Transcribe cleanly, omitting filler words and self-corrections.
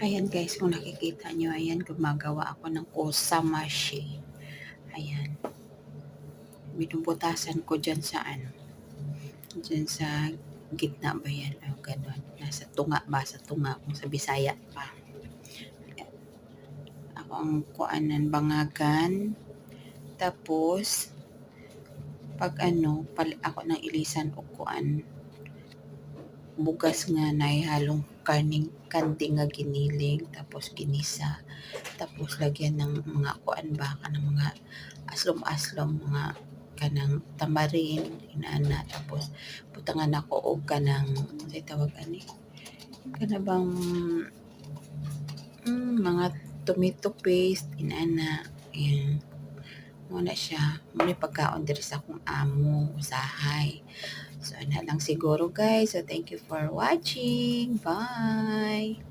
Ayan guys, kung nakikita nyo, ayan, gumagawa ako ng kusamashi. Ayan. Binubutasan ko dyan sa dyan sa gitna ba yan? O, ganun. Nasa tunga ba? Sa tunga, kung sa Bisaya pa. Ako ang kuanan, bangagan. Tapos, pag ako ng ilisan o kuan, bugas nga na halong kandi nga giniling, tapos ginisa, tapos lagyan ng mga kuan ba kanang mga aslom-aslom, mga kanang tamarin inana, tapos butangan ako og kanang say tawag ani kana bang mga tomato paste inana. Ayan, muna siya muna pagkaon diri sa akong amo usahay. So, ana lang siguro guys. So, thank you for watching. Bye!